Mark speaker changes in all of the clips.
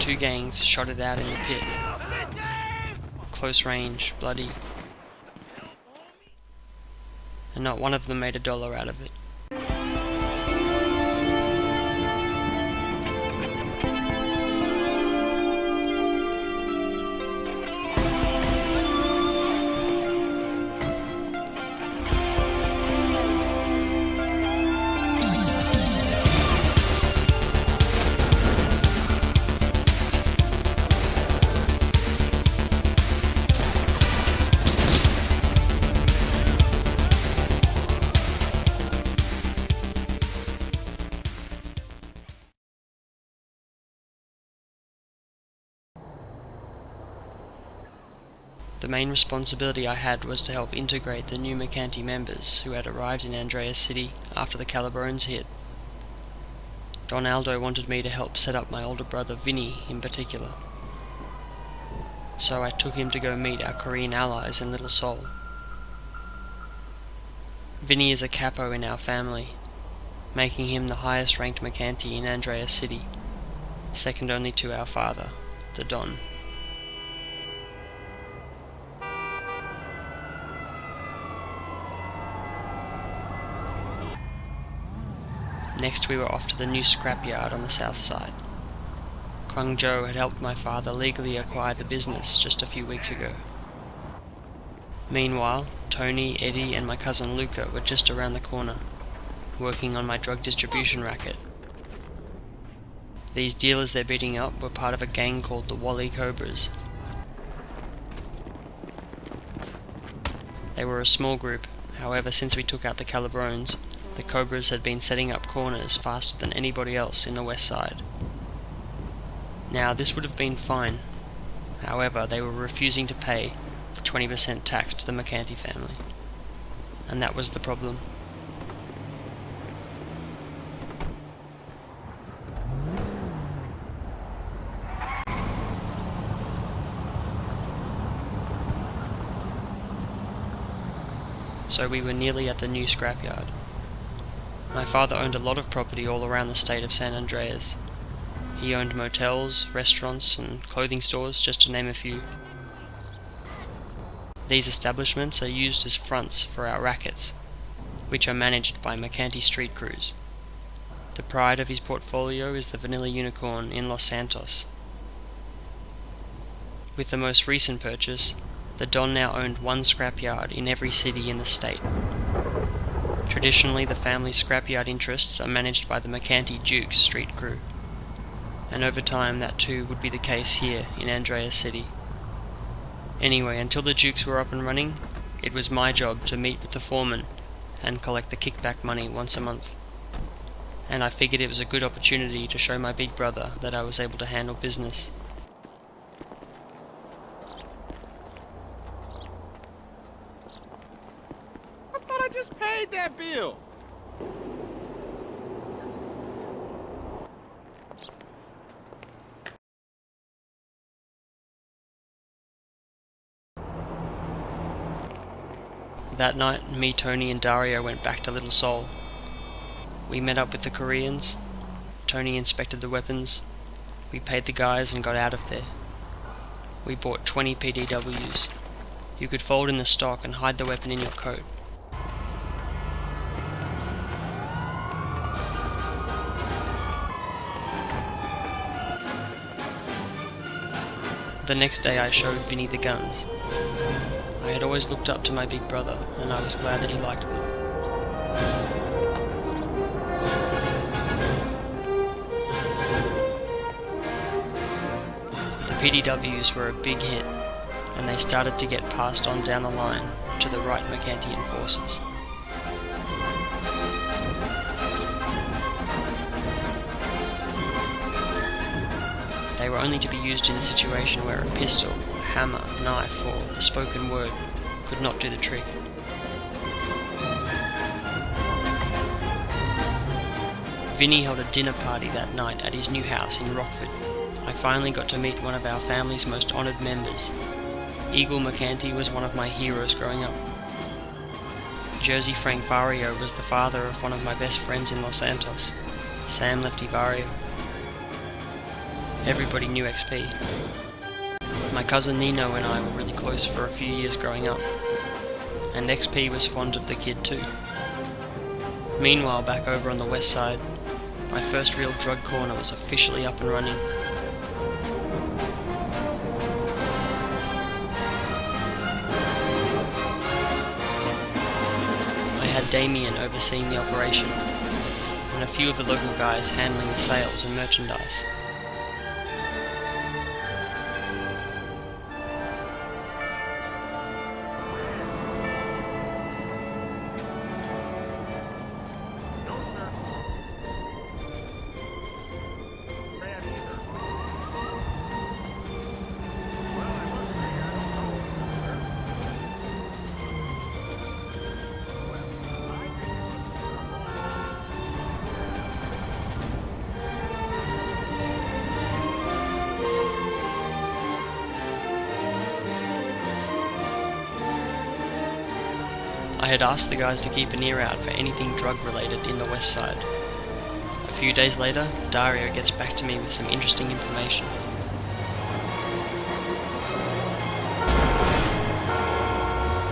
Speaker 1: two gangs shot it out in the pit. Close range, bloody. And not one of them made $1 out of it. The main responsibility I had was to help integrate the new Mercanti members who had arrived in Andreas City after the Calabrones hit. Don Aldo wanted me to help set up my older brother Vinny in particular. So I took him to go meet our Korean allies in Little Seoul. Vinny is a capo in our family, making him the highest ranked Mercanti in Andreas City, second only to our father, the Don. Next we were off to the new scrapyard on the south side. Kwangjo had helped my father legally acquire the business just a few weeks ago. Meanwhile, Tony, Eddie and my cousin Luca were just around the corner, working on my drug distribution racket. These dealers they're beating up were part of a gang called the Wally Cobras. They were a small group, however since we took out the Calabrones, the Cobras had been setting up corners faster than anybody else in the west side. Now this would have been fine, however they were refusing to pay the 20% tax to the Mercanti family, and that was the problem. So we were nearly at the new scrapyard. My father owned a lot of property all around the state of San Andreas. He owned motels, restaurants, and clothing stores, just to name a few. These establishments are used as fronts for our rackets, which are managed by Mercanti street crews. The pride of his portfolio is the Vanilla Unicorn in Los Santos. With the most recent purchase, the Don now owned one scrapyard in every city in the state. Traditionally, the family's scrapyard interests are managed by the Mercanti Dukes street crew, and over time that too would be the case here in Andreas City. Anyway, until the Dukes were up and running, it was my job to meet with the foreman and collect the kickback money once a month. And I figured it was a good opportunity to show my big brother that I was able to handle business.
Speaker 2: I just paid that bill.
Speaker 1: That night, me, Tony and Dario went back to Little Seoul. We met up with the Koreans. Tony inspected the weapons. We paid the guys and got out of there. We bought 20 PDWs. You could fold in the stock and hide the weapon in your coat. The next day I showed Vinny the guns. I had always looked up to my big brother, and I was glad that he liked them. The PDWs were a big hit, and they started to get passed on down the line to the right Mercanti enforcers. They were only to be used in a situation where a pistol, a hammer, knife, or the spoken word could not do the trick. Vinny held a dinner party that night at his new house in Rockford. I finally got to meet one of our family's most honoured members. Eagle Mercanti was one of my heroes growing up. Jersey Frank Vario was the father of one of my best friends in Los Santos, Sam Lefty Vario. Everybody knew XP. My cousin Nino and I were really close for a few years growing up, and XP was fond of the kid too. Meanwhile, back over on the west side, my first real drug corner was officially up and running. I had Damien overseeing the operation, and a few of the local guys handling the sales and merchandise. I had asked the guys to keep an ear out for anything drug-related in the west side. A few days later, Dario gets back to me with some interesting information.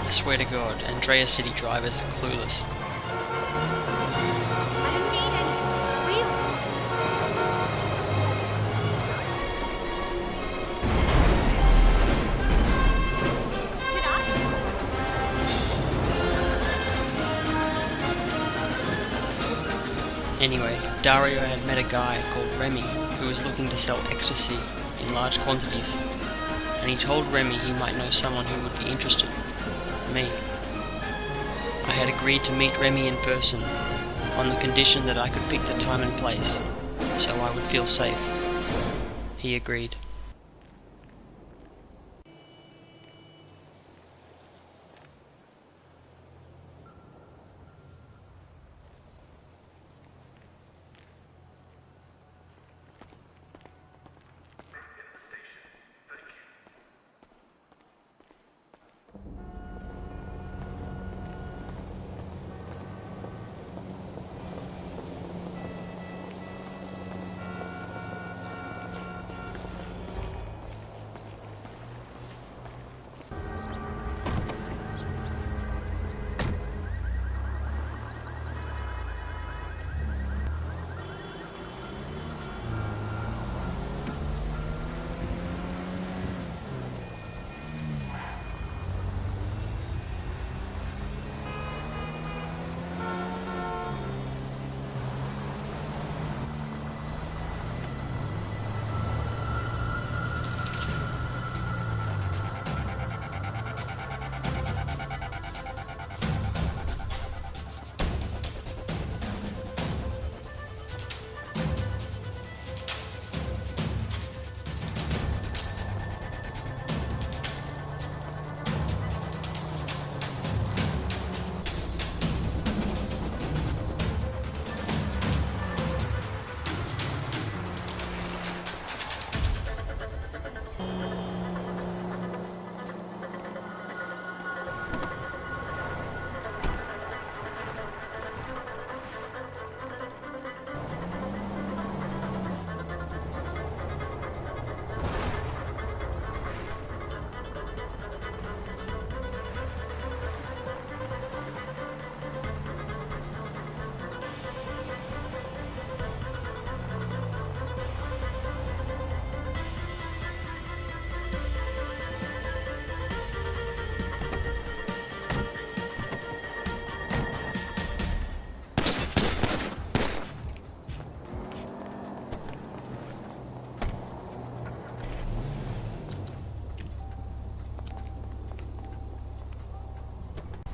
Speaker 1: I swear to God, Andrea City drivers are clueless. Anyway, Dario had met a guy called Remy who was looking to sell ecstasy in large quantities, and he told Remy he might know someone who would be interested. Me. I had agreed to meet Remy in person on the condition that I could pick the time and place, so I would feel safe. He agreed.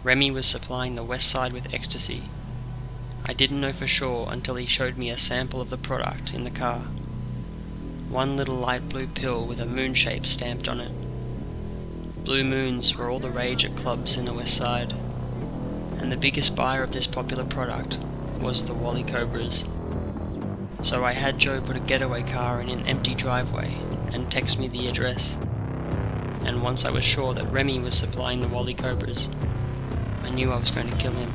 Speaker 1: Remy was supplying the west side with ecstasy. I didn't know for sure until he showed me a sample of the product in the car. One little light blue pill with a moon shape stamped on it. Blue moons were all the rage at clubs in the west side, and the biggest buyer of this popular product was the Wally Cobras. So I had Joe put a getaway car in an empty driveway and text me the address. And once I was sure that Remy was supplying the Wally Cobras, I knew I was going to kill him.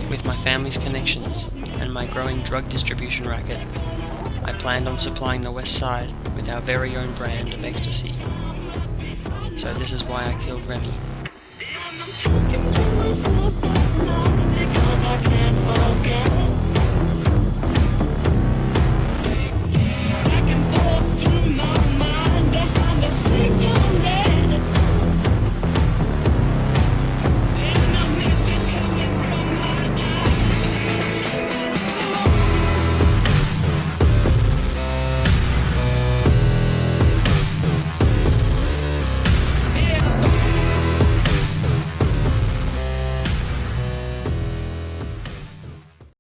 Speaker 1: With my family's connections, and my growing drug distribution racket, I planned on supplying the West Side with our very own brand of ecstasy. So this is why I killed Remy.
Speaker 3: Because I can't forget.